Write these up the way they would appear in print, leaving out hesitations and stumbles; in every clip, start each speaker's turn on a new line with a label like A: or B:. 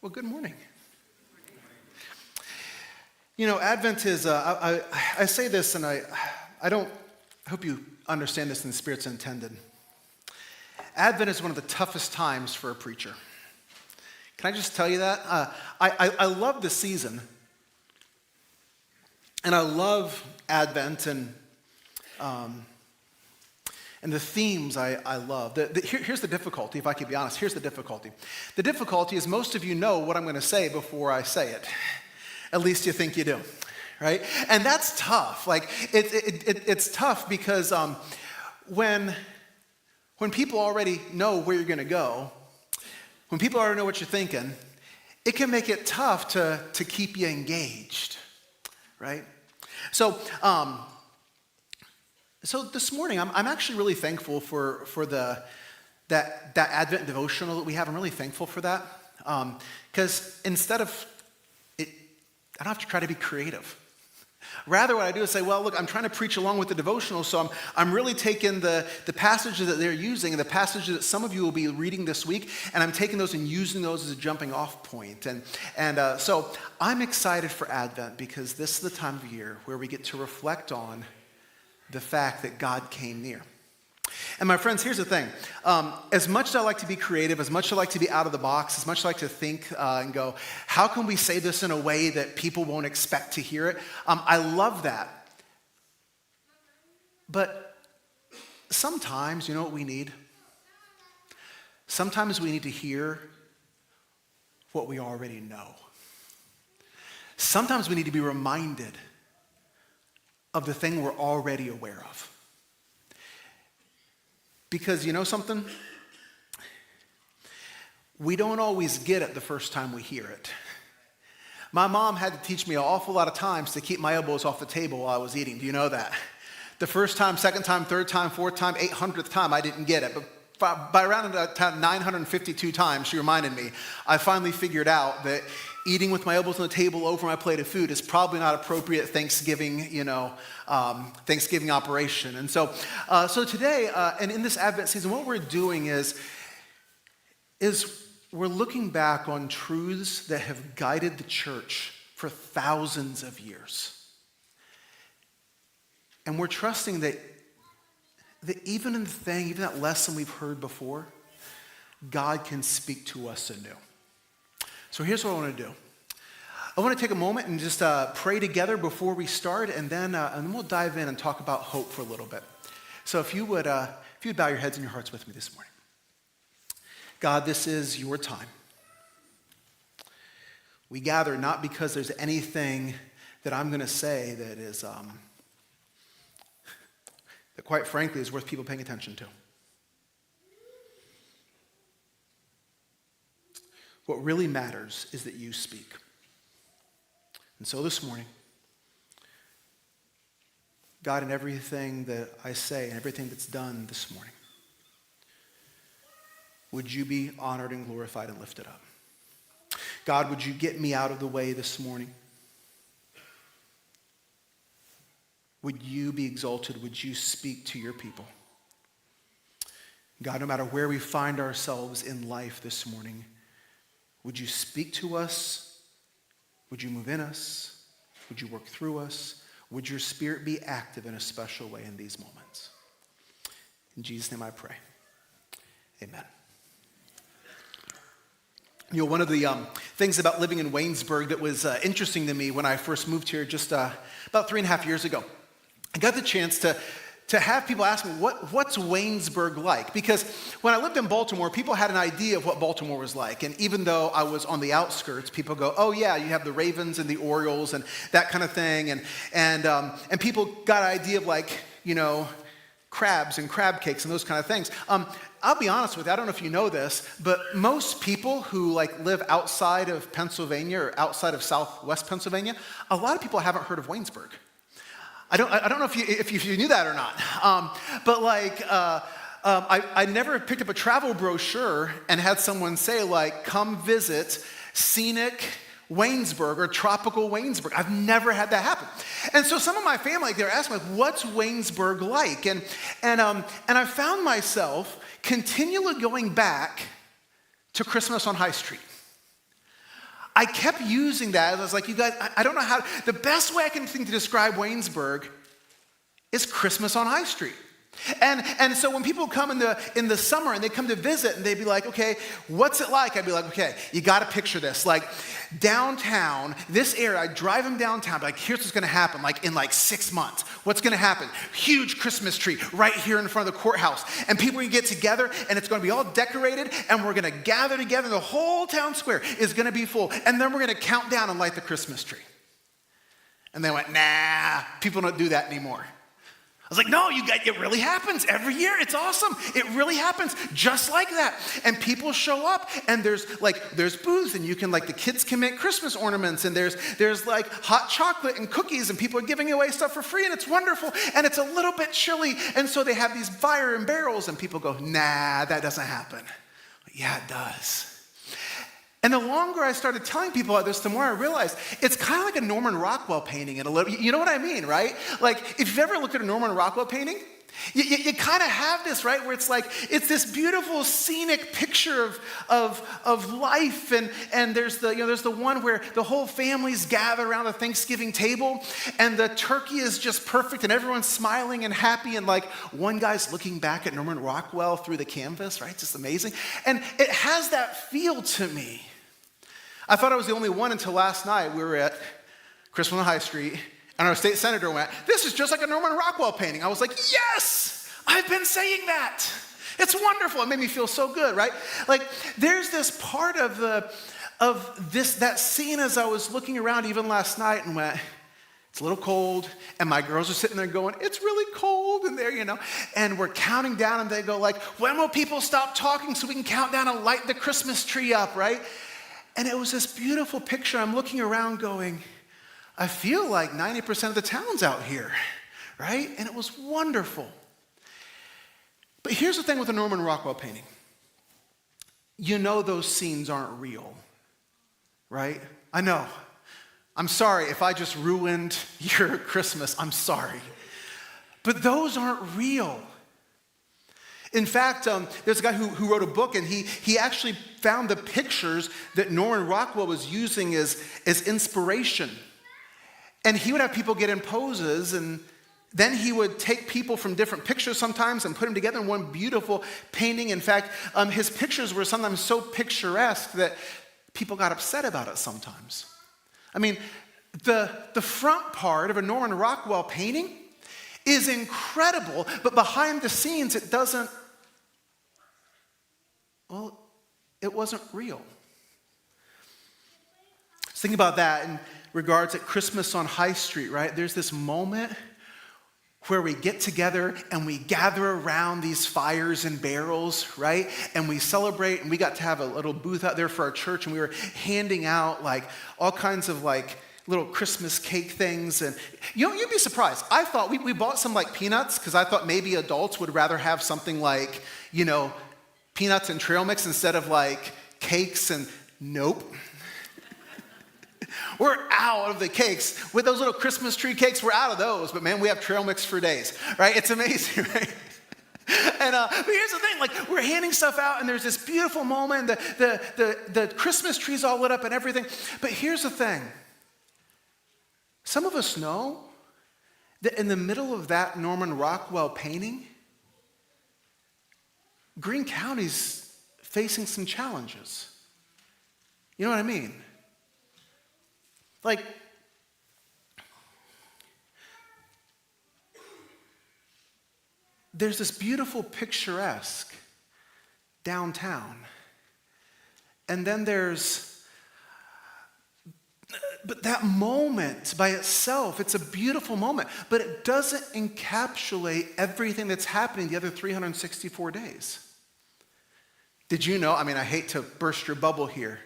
A: Well, good morning. You know, Advent is, I say this and I hope you understand this in the spirit's intended. Advent is one of the toughest times for a preacher. Can I just tell you that? I love the season. And I love Advent and the themes I love. Here's the difficulty, if I could be honest. Here's the difficulty. The difficulty is most of you know what I'm going to say before I say it. At least you think you do, right? And that's tough. Like, it's tough because when people already know where you're going to go, when people already know what you're thinking, it can make it tough to keep you engaged, right? So this morning, I'm actually really thankful for that Advent devotional that we have. I'm really thankful for that because instead of it, I don't have to try to be creative. Rather, what I do is say, well, look, I'm trying to preach along with the devotional, so I'm really taking the passages that they're using and the passages that some of you will be reading this week, and I'm taking those and using those as a jumping off point. And so I'm excited for Advent because this is the time of year where we get to reflect on the fact that God came near. And my friends, here's the thing. As much as I like to be creative, as much as I like to be out of the box, as much as I like to think and go, how can we say this in a way that people won't expect to hear it? I love that. But sometimes, you know what we need? Sometimes we need to hear what we already know. Sometimes we need to be reminded of the thing we're already aware of. Because you know something? We don't always get it the first time we hear it. My mom had to teach me an awful lot of times to keep my elbows off the table while I was eating. Do you know that? The first time, second time, third time, fourth time, 800th time, I didn't get it. But by around 952 times, she reminded me, I finally figured out that eating with my elbows on the table over my plate of food is probably not appropriate Thanksgiving, Thanksgiving operation. And so today, and in this Advent season, what we're doing is we're looking back on truths that have guided the church for thousands of years. And we're trusting that even in the thing, even that lesson we've heard before, God can speak to us anew. So here's what I want to do. I want to take a moment and just pray together before we start, and then we'll dive in and talk about hope for a little bit. So if you would bow your heads and your hearts with me this morning. God, this is your time. We gather not because there's anything that I'm going to say that is that quite frankly is worth people paying attention to. What really matters is that you speak. And so this morning, God, in everything that I say and everything that's done this morning, would you be honored and glorified and lifted up? God, would you get me out of the way this morning? Would you be exalted? Would you speak to your people? God, no matter where we find ourselves in life this morning, would you speak to us? Would you move in us? Would you work through us? Would your spirit be active in a special way in these moments? In Jesus' name I pray. Amen. You know, one of the things about living in Waynesburg that was interesting to me when I first moved here just about 3.5 years ago, I got the chance to have people ask me, what's Waynesburg like? Because when I lived in Baltimore, people had an idea of what Baltimore was like. And even though I was on the outskirts, people go, oh yeah, you have the Ravens and the Orioles and that kind of thing. And people got an idea of like, you know, crabs and crab cakes and those kind of things. I'll be honest with you, I don't know if you know this, but most people who like live outside of Pennsylvania or outside of Southwest Pennsylvania, a lot of people haven't heard of Waynesburg. I don't know if you knew that or not, but like I never picked up a travel brochure and had someone say like, come visit scenic Waynesburg or tropical Waynesburg. I've never had that happen. And so some of my family, they're asking like, what's Waynesburg like? And I found myself continually going back to Christmas on High Street. I kept using that. I was like, you guys, I don't know how, the best way I can think to describe Waynesburg is Christmas on High Street. And so when people come in the summer and they come to visit and they'd be like, okay, what's it like? I'd be like, okay, you got to picture this. Like downtown, this area, I drive them downtown, like here's what's going to happen, like in like 6 months. What's going to happen? Huge Christmas tree right here in front of the courthouse. And people are going to get together and it's going to be all decorated and we're going to gather together. The whole town square is going to be full. And then we're going to count down and light the Christmas tree. And they went, nah, people don't do that anymore. I was like, no, you guys, it really happens every year. It's awesome. It really happens just like that. And people show up and there's booths and you can the kids can make Christmas ornaments and there's like hot chocolate and cookies and people are giving away stuff for free and it's wonderful and it's a little bit chilly. And so they have these fire and barrels and people go, nah, that doesn't happen. Yeah, it does. And the longer I started telling people about this, the more I realized it's kind of like a Norman Rockwell painting. You know what I mean, right? Like, if you've ever looked at a Norman Rockwell painting, you kind of have this, right? Where it's like, it's this beautiful scenic picture of life. And there's the one where the whole families gather around a Thanksgiving table and the turkey is just perfect and everyone's smiling and happy. And like one guy's looking back at Norman Rockwell through the canvas, right? It's just amazing. And it has that feel to me. I thought I was the only one until last night. We were at Christmas on High Street, and our state senator went, this is just like a Norman Rockwell painting. I was like, yes, I've been saying that. It's wonderful. It made me feel so good, right? Like, there's this part of that scene as I was looking around even last night and went, it's a little cold, and my girls are sitting there going, it's really cold in there, and we're counting down, and they go like, when will people stop talking so we can count down and light the Christmas tree up, right? And it was this beautiful picture. I'm looking around going, I feel like 90% of the town's out here, right? And it was wonderful. But here's the thing with the Norman Rockwell painting. You know those scenes aren't real, right? I know. I'm sorry if I just ruined your Christmas. I'm sorry. But those aren't real. In fact, there's a guy who wrote a book, and he actually found the pictures that Norman Rockwell was using as inspiration. And he would have people get in poses, and then he would take people from different pictures sometimes and put them together in one beautiful painting. In fact, his pictures were sometimes so picturesque that people got upset about it sometimes. I mean, the front part of a Norman Rockwell painting is incredible, but behind the scenes, it wasn't real. Just think about that in regards at Christmas on High Street, right? There's this moment where we get together and we gather around these fires and barrels, right? And we celebrate, and we got to have a little booth out there for our church, and we were handing out all kinds of little Christmas cake things. And you'd be surprised. I thought we bought some peanuts because I thought maybe adults would rather have something peanuts and trail mix instead of cakes, and nope. We're out of the cakes. With those little Christmas tree cakes, we're out of those. But man, we have trail mix for days, right? It's amazing, right? And but here's the thing, we're handing stuff out and there's this beautiful moment, the Christmas tree's all lit up and everything. But here's the thing. Some of us know that in the middle of that Norman Rockwell painting, Greene County's facing some challenges. You know what I mean? There's this beautiful picturesque downtown. And then but that moment by itself, it's a beautiful moment, but it doesn't encapsulate everything that's happening the other 364 days. Did you know, I hate to burst your bubble here,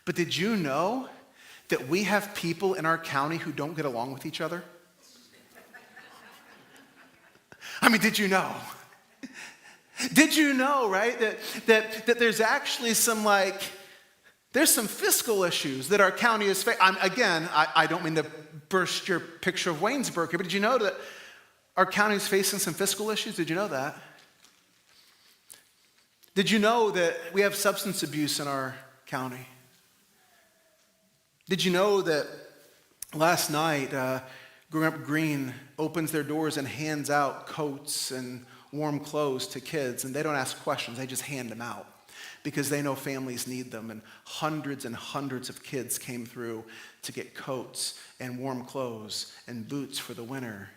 A: but did you know that we have people in our county who don't get along with each other? Did you know? Did you know, right, that there's actually there's some fiscal issues that our county is facing. Again, I don't mean to burst your picture of Waynesburg here, but did you know that our county is facing some fiscal issues? Did you know that? Did you know that we have substance abuse in our county? Did you know that last night, Growing Up Green opens their doors and hands out coats and warm clothes to kids, and they don't ask questions, they just hand them out because they know families need them, and hundreds of kids came through to get coats and warm clothes and boots for the winter.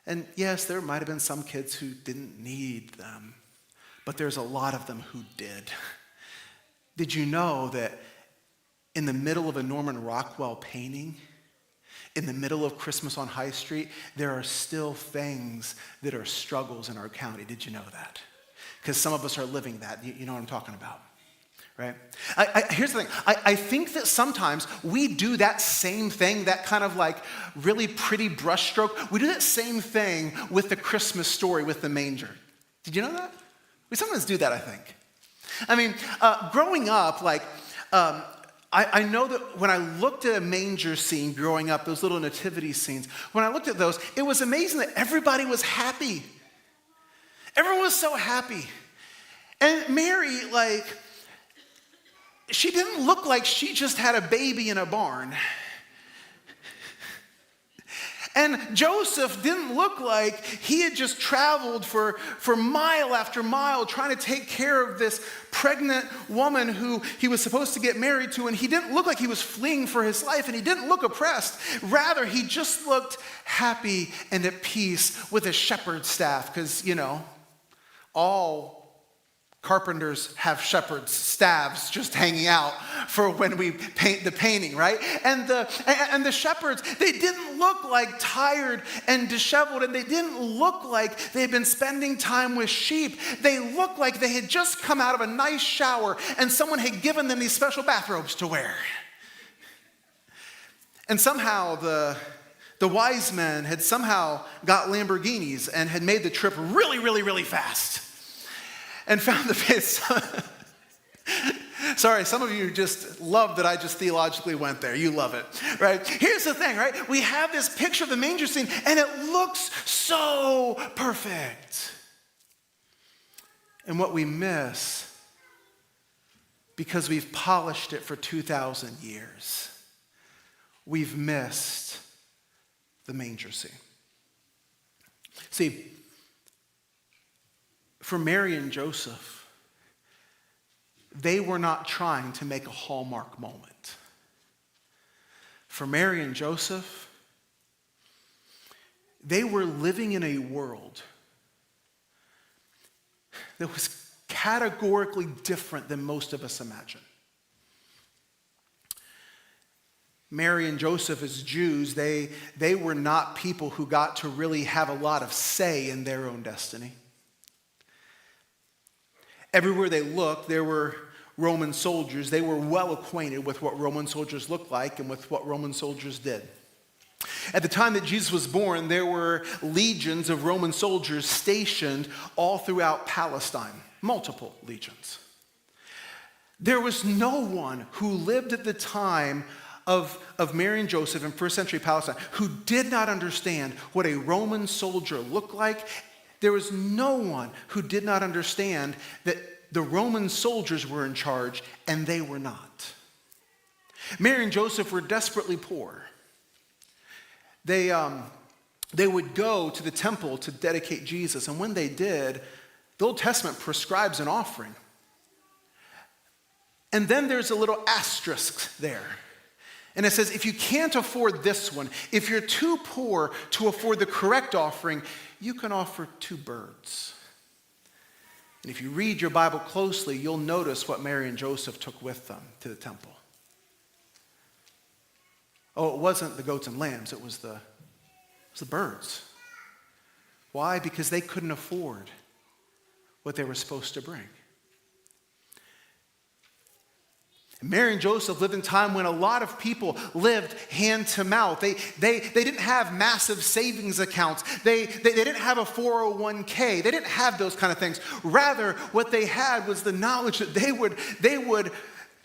A: And yes, there might have been some kids who didn't need them, but there's a lot of them who did. Did you know that in the middle of a Norman Rockwell painting, in the middle of Christmas on High Street, there are still things that are struggles in our county? Did you know that? Because some of us are living that. You know what I'm talking about, right? Here's the thing. I think that sometimes we do that same thing, that kind of like really pretty brushstroke. We do that same thing with the Christmas story with the manger. Did you know that? We sometimes do that, I think. I mean, growing up, I know that when I looked at a manger scene growing up, those little nativity scenes, when I looked at those, it was amazing that everybody was happy. Everyone was so happy. And Mary, she didn't look like she just had a baby in a barn. And Joseph didn't look like he had just traveled for mile after mile trying to take care of this pregnant woman who he was supposed to get married to, and he didn't look like he was fleeing for his life, and he didn't look oppressed. Rather, he just looked happy and at peace with his shepherd's staff, because, all carpenters have shepherd's staves just hanging out for when we paint the painting, right? And the shepherds, they didn't look like tired and disheveled, and they didn't look like they'd been spending time with sheep. They looked like they had just come out of a nice shower and someone had given them these special bathrobes to wear. And somehow the wise men had somehow got Lamborghinis and had made the trip really, really, really fast. And found the face. Sorry, some of you just love that I just theologically went there. You love it, right? Here's the thing, right? We have this picture of the manger scene, and it looks so perfect. And what we miss, because we've polished it for 2,000 years, we've missed the manger scene. See, for Mary and Joseph, they were not trying to make a Hallmark moment. For Mary and Joseph, they were living in a world that was categorically different than most of us imagine. Mary and Joseph, as Jews, they were not people who got to really have a lot of say in their own destiny. Everywhere they looked, there were Roman soldiers. They were well acquainted with what Roman soldiers looked like and with what Roman soldiers did. At the time that Jesus was born, there were legions of Roman soldiers stationed all throughout Palestine, multiple legions. There was no one who lived at the time of Mary and Joseph in first century Palestine who did not understand what a Roman soldier looked like. There was no one who did not understand that the Roman soldiers were in charge and they were not. Mary and Joseph were desperately poor. They would go to the temple to dedicate Jesus, and when they did, the Old Testament prescribes an offering. And then there's a little asterisk there. And it says, if you can't afford this one, if you're too poor to afford the correct offering, you can offer 2 birds. And if you read your Bible closely, you'll notice what Mary and Joseph took with them to the temple. Oh, it wasn't the goats and lambs, it was the birds. Why? Because they couldn't afford what they were supposed to bring. Mary and Joseph lived in a time when a lot of people lived hand to mouth. They didn't have massive savings accounts. They didn't have a 401k. They didn't have those kind of things. Rather, what they had was the knowledge that they would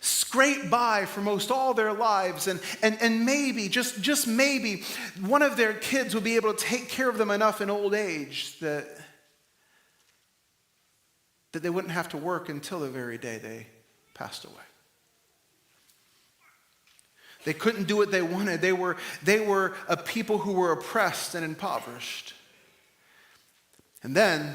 A: scrape by for most all their lives, and maybe, just maybe, one of their kids would be able to take care of them enough in old age that they wouldn't have to work until the very day they passed away. They couldn't do what they wanted. They were a people who were oppressed and impoverished. And then,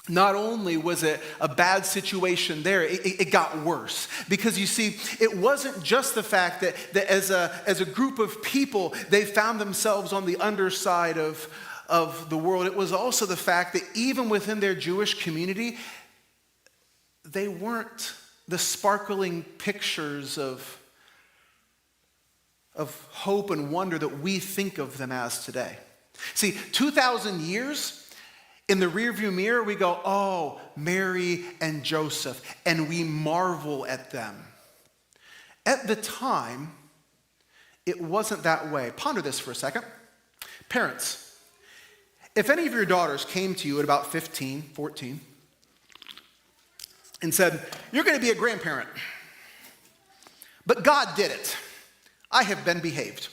A: not only was it a bad situation there, it got worse. Because you see, it wasn't just the fact that as a group of people, they found themselves on the underside of the world. It was also the fact that even within their Jewish community, they weren't the sparkling pictures of hope and wonder that we think of them as today. See, 2,000 years in the rearview mirror, we go, oh, Mary and Joseph, and we marvel at them. At the time, it wasn't that way. Ponder this for a second. Parents, if any of your daughters came to you at about 15, 14, and said, you're going to be a grandparent, but God did it. I have been behaved.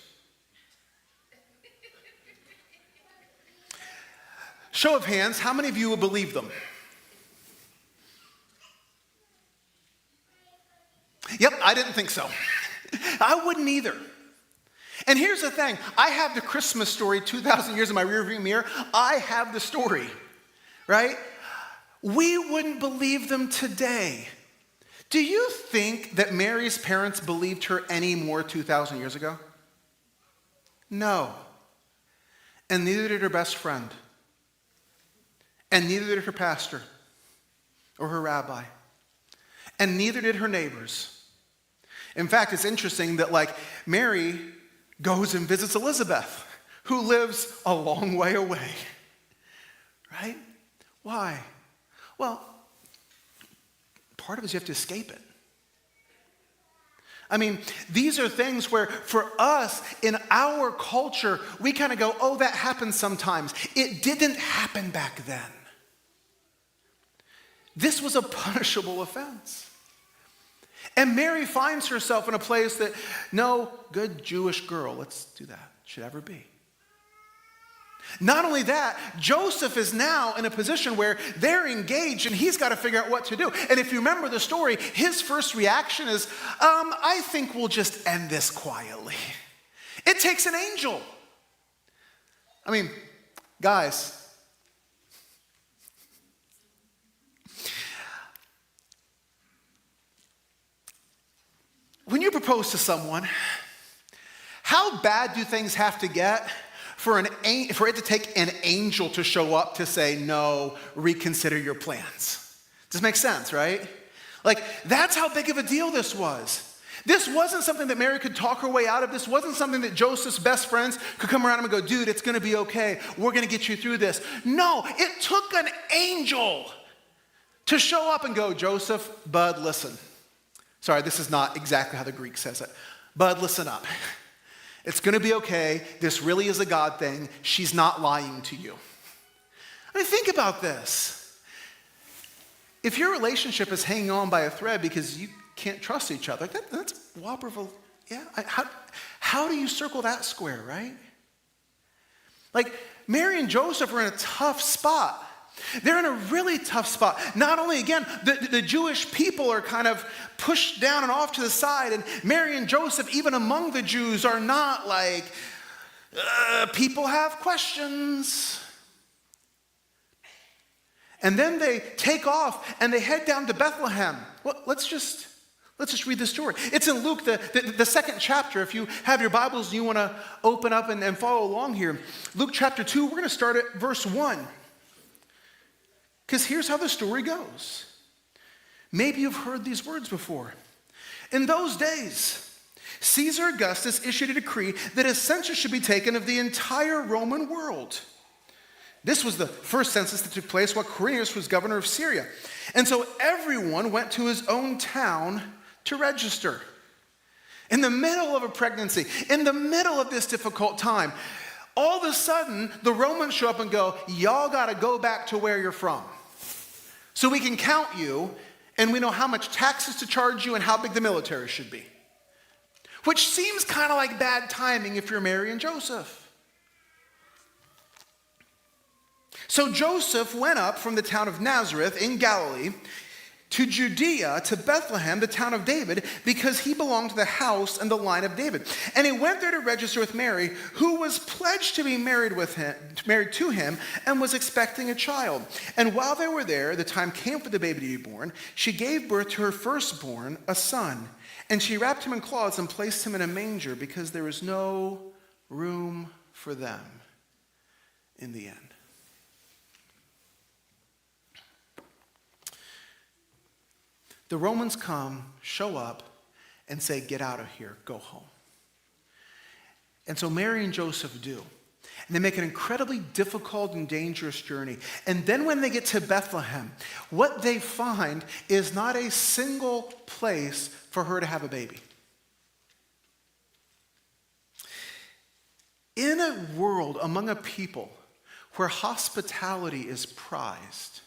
A: Show of hands, how many of you would believe them? Yep, I didn't think so. I wouldn't either. And here's the thing. I have the Christmas story 2,000 years in my rearview mirror. I have the story, right? We wouldn't believe them today. Do you think that Mary's parents believed her any more 2,000 years ago? No. And neither did her best friend. And neither did her pastor or her rabbi. And neither did her neighbors. In fact, it's interesting that Mary goes and visits Elizabeth, who lives a long way away. Right? Why? Well, part of it is you have to escape it. I mean, these are things where for us in our culture, we kind of go, oh, that happens sometimes. It didn't happen back then. This was a punishable offense. And Mary finds herself in a place that no good Jewish girl, let's do that, should ever be. Not only that, Joseph is now in a position where they're engaged and he's got to figure out what to do. And if you remember the story, his first reaction is, I think we'll just end this quietly. It takes an angel. I mean, guys, when you propose to someone, how bad do things have to get for it to take an angel to show up to say, no, reconsider your plans? Does it make sense, right? That's how big of a deal this was. This wasn't something that Mary could talk her way out of. This wasn't something that Joseph's best friends could come around him and go, dude, it's going to be okay. We're going to get you through this. No, it took an angel to show up and go, Joseph, bud, listen. Sorry, this is not exactly how the Greek says it. Bud, listen up. It's going to be okay. This really is a God thing. She's not lying to you. I mean, think about this. If your relationship is hanging on by a thread because you can't trust each other, that's a whopper of a, yeah. How do you circle that square, right? Mary and Joseph are in a tough spot. They're in a really tough spot. Not only, again, the Jewish people are kind of pushed down and off to the side, and Mary and Joseph, even among the Jews, are not people have questions. And then they take off and they head down to Bethlehem. Well, let's just read the story. It's in Luke, the second chapter. If you have your Bibles and you want to open up and follow along here. Luke chapter 2, we're going to start at verse 1. Because here's how the story goes. Maybe you've heard these words before. In those days, Caesar Augustus issued a decree that a census should be taken of the entire Roman world. This was the first census that took place while Quirinius was governor of Syria. And so everyone went to his own town to register. In the middle of a pregnancy, in the middle of this difficult time, all of a sudden, the Romans show up and go, y'all got to go back to where you're from. So we can count you, and we know how much taxes to charge you and how big the military should be. Which seems kind of like bad timing if you're Mary and Joseph. So Joseph went up from the town of Nazareth in Galilee to Judea, to Bethlehem, the town of David, because he belonged to the house and the line of David. And he went there to register with Mary, who was pledged to be married to him, and was expecting a child. And while they were there, the time came for the baby to be born. She gave birth to her firstborn, a son. And she wrapped him in cloths and placed him in a manger, because there was no room for them in the inn. The Romans come, show up, and say, get out of here, go home. And so Mary and Joseph do. And they make an incredibly difficult and dangerous journey. And then when they get to Bethlehem, what they find is not a single place for her to have a baby. In a world, among a people, where hospitality is prized,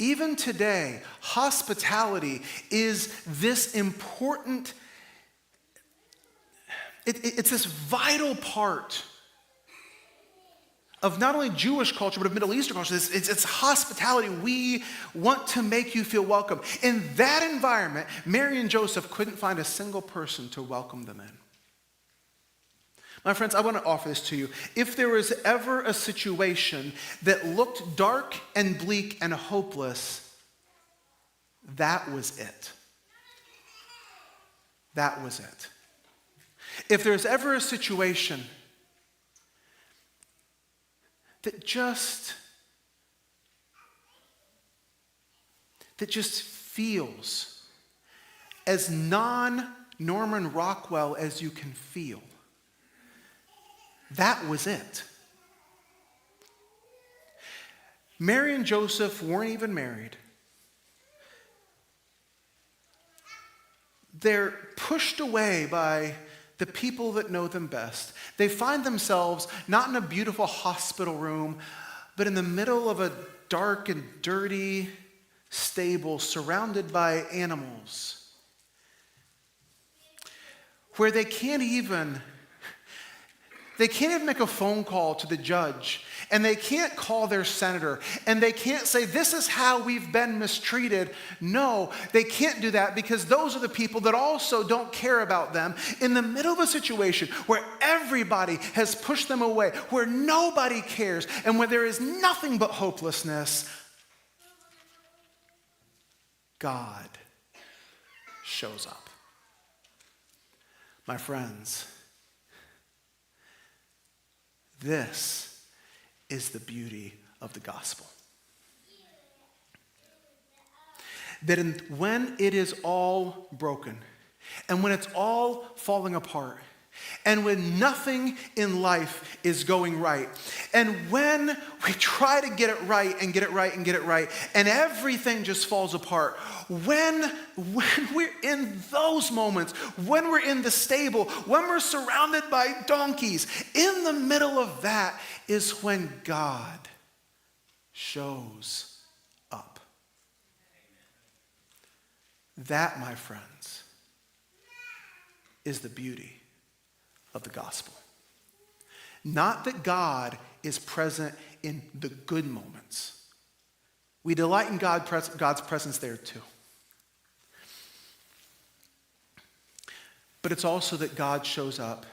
A: even today, hospitality is this important, it's this vital part of not only Jewish culture, but of Middle Eastern culture. It's hospitality. We want to make you feel welcome. In that environment, Mary and Joseph couldn't find a single person to welcome them in. My friends, I want to offer this to you. If there was ever a situation that looked dark and bleak and hopeless, that was it. That was it. If there's ever a situation that just feels as non-Norman Rockwell as you can feel, that was it. Mary and Joseph weren't even married. They're pushed away by the people that know them best. They find themselves not in a beautiful hospital room, but in the middle of a dark and dirty stable surrounded by animals, where they can't even make a phone call to the judge, and they can't call their senator, and they can't say, this is how we've been mistreated. No, they can't do that, because those are the people that also don't care about them. In the middle of a situation where everybody has pushed them away, where nobody cares, and where there is nothing but hopelessness, God shows up. My friends, this is the beauty of the gospel. That when it is all broken, and when it's all falling apart, and when nothing in life is going right, and when we try to get it right and get it right and get it right, and everything just falls apart, when we're in those moments, when we're in the stable, when we're surrounded by donkeys, in the middle of that is when God shows up. That, my friends, is the beauty of the gospel. Not that God is present in the good moments. We delight in God's presence there too. But it's also that God shows up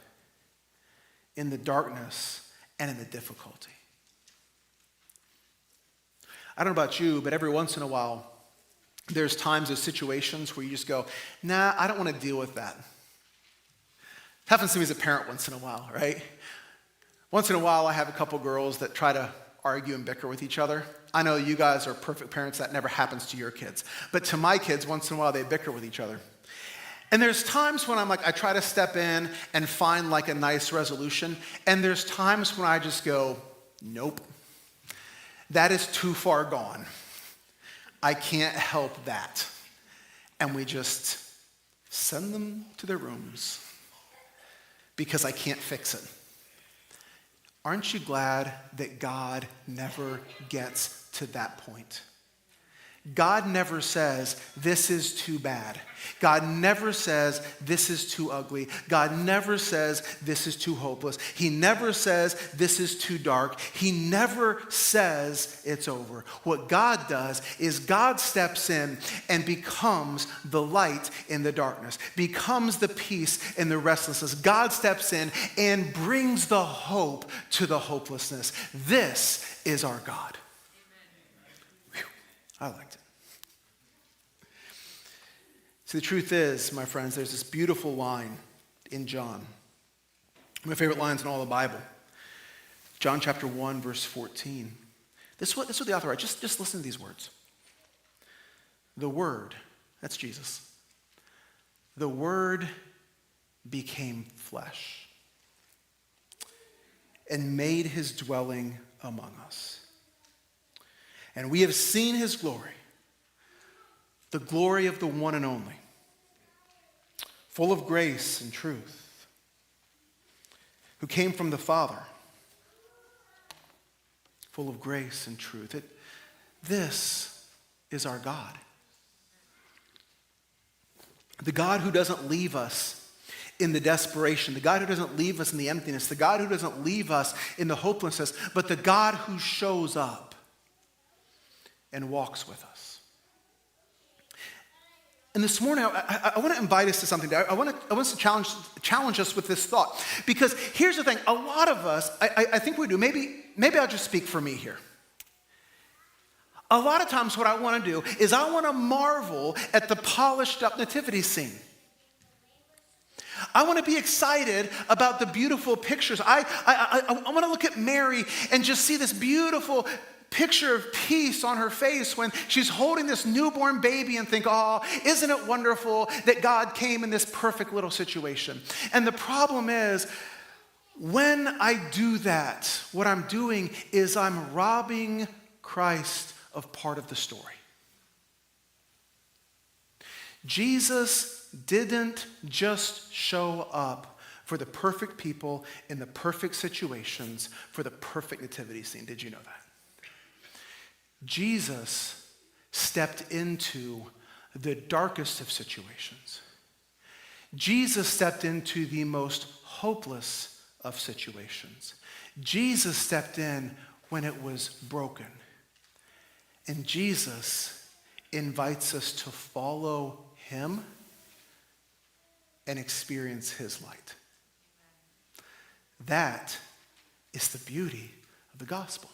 A: in the darkness and in the difficulty. I don't know about you, but every once in a while, there's times of situations where you just go, nah, I don't want to deal with that. Happens to me as a parent once in a while, right? Once in a while, I have a couple girls that try to argue and bicker with each other. I know you guys are perfect parents. That never happens to your kids. But to my kids, once in a while, they bicker with each other. And there's times when I try to step in and find like a nice resolution. And there's times when I just go, nope, that is too far gone. I can't help that. And we just send them to their rooms, because I can't fix it. Aren't you glad that God never gets to that point? God never says, this is too bad. God never says, this is too ugly. God never says, this is too hopeless. He never says, this is too dark. He never says it's over. What God does is God steps in and becomes the light in the darkness, becomes the peace in the restlessness. God steps in and brings the hope to the hopelessness. This is our God. Whew, I liked it. See, the truth is, my friends, there's this beautiful line in John. My favorite lines in all the Bible. John chapter 1, verse 14. This is what the author writes. Just listen to these words. The Word, that's Jesus. The Word became flesh and made his dwelling among us. And we have seen his glory, the glory of the one and only, full of grace and truth, who came from the Father, full of grace and truth. This is our God. The God who doesn't leave us in the desperation, the God who doesn't leave us in the emptiness, the God who doesn't leave us in the hopelessness, but the God who shows up and walks with us. And this morning, I want to invite us to something. I want us to challenge us with this thought. Because here's the thing. A lot of us, I think we do. Maybe I'll just speak for me here. A lot of times what I want to do is I want to marvel at the polished up nativity scene. I want to be excited about the beautiful pictures. I want to look at Mary and just see this beautiful picture of peace on her face when she's holding this newborn baby and think, oh, isn't it wonderful that God came in this perfect little situation? And the problem is, when I do that, what I'm doing is I'm robbing Christ of part of the story. Jesus didn't just show up for the perfect people in the perfect situations for the perfect nativity scene. Did you know that? Jesus stepped into the darkest of situations. Jesus stepped into the most hopeless of situations. Jesus stepped in when it was broken. And Jesus invites us to follow him and experience his light. That is the beauty of the gospel.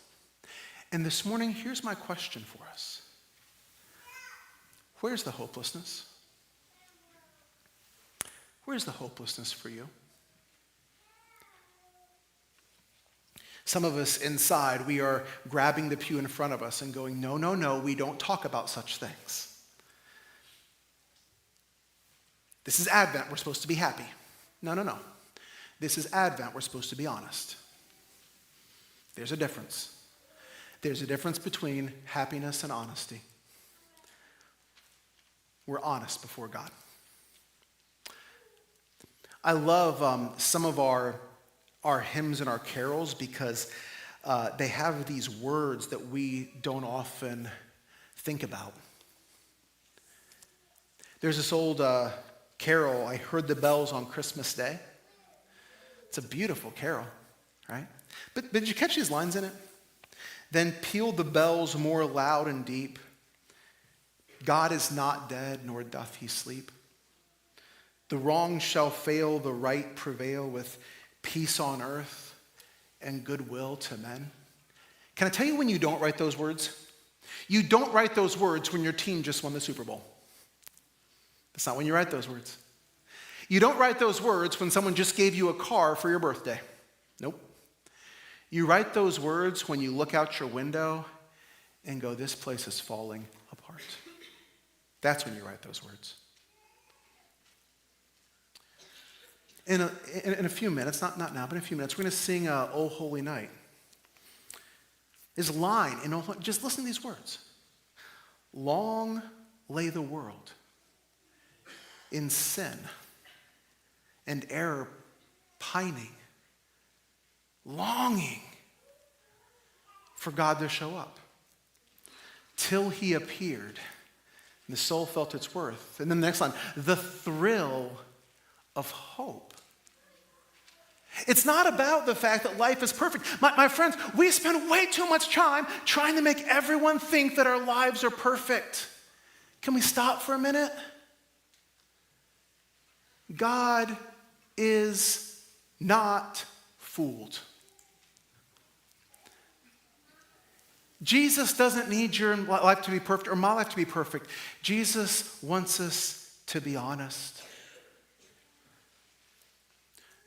A: And this morning, here's my question for us. Where's the hopelessness? Where's the hopelessness for you? Some of us inside, we are grabbing the pew in front of us and going, no, no, no, we don't talk about such things. This is Advent, we're supposed to be happy. No, no, no. This is Advent, we're supposed to be honest. There's a difference. There's a difference between happiness and honesty. We're honest before God. I love some of our hymns and our carols because they have these words that we don't often think about. There's this old carol, I Heard the Bells on Christmas Day. It's a beautiful carol, right? But did you catch these lines in it? Then peal the bells more loud and deep. God is not dead, nor doth he sleep. The wrong shall fail, the right prevail, with peace on earth and goodwill to men. Can I tell you when you don't write those words? You don't write those words when your team just won the Super Bowl. That's not when you write those words. You don't write those words when someone just gave you a car for your birthday. Nope. You write those words when you look out your window and go, this place is falling apart. That's when you write those words. In a few minutes, not now, but in a few minutes, we're going to sing O Holy Night. His line, just listen to these words. Long lay the world in sin and error pining, longing for God to show up. till he appeared. And the soul felt its worth. And then the next line, the thrill of hope. It's not about the fact that life is perfect. My friends, we spend way too much time trying to make everyone think that our lives are perfect. Can we stop for a minute? God is not fooled. Jesus doesn't need your life to be perfect or my life to be perfect. Jesus wants us to be honest.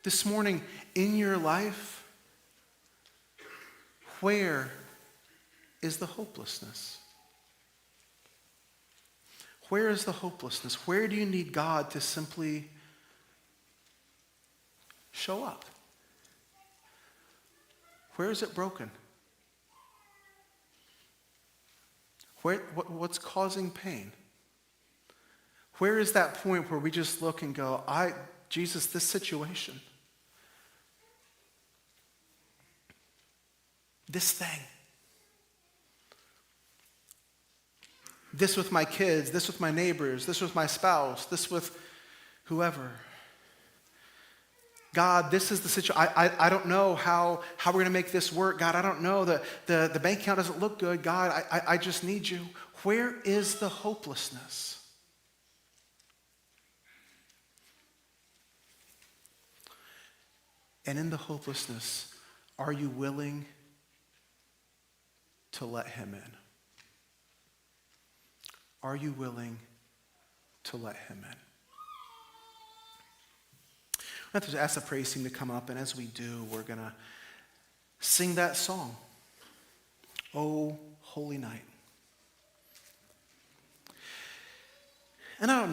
A: This morning, in your life, where is the hopelessness? Where is the hopelessness? Where do you need God to simply show up? Where is it broken? What's causing pain? Where is that point where we just look and go, Jesus, this situation, this thing, this with my kids, this with my neighbors, this with my spouse, this with whoever. God, this is the situation. I don't know how we're going to make this work. God, I don't know. The bank account doesn't look good. God, I just need you. Where is the hopelessness? And in the hopelessness, are you willing to let him in? Are you willing to let him in? I have to ask the praise team to come up, and as we do, we're going to sing that song, "O Holy Night." And I don't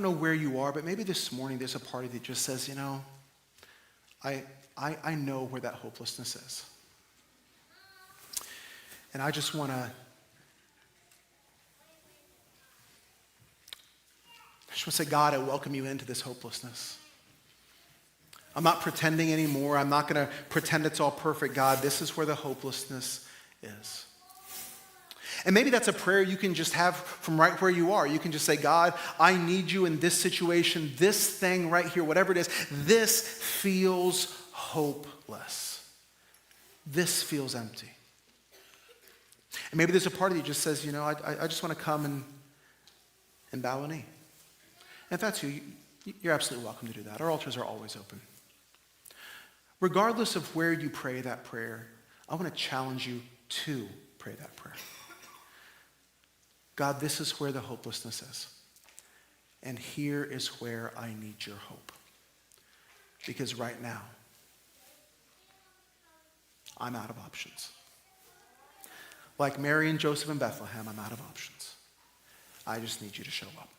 A: know where you are, but maybe this morning there's a party that just says, I know where that hopelessness is. And I just want to say, God, I welcome you into this hopelessness. I'm not pretending anymore. I'm not going to pretend it's all perfect. God, this is where the hopelessness is. And maybe that's a prayer you can just have from right where you are. You can just say, God, I need you in this situation, this thing right here, whatever it is. This feels hopeless. This feels empty. And maybe there's a part of you that just says, I just want to come and bow a knee. And if that's you, you're absolutely welcome to do that. Our altars are always open. Regardless of where you pray that prayer, I want to challenge you to pray that prayer. God, this is where the hopelessness is. And here is where I need your hope. Because right now, I'm out of options. Like Mary and Joseph in Bethlehem, I'm out of options. I just need you to show up.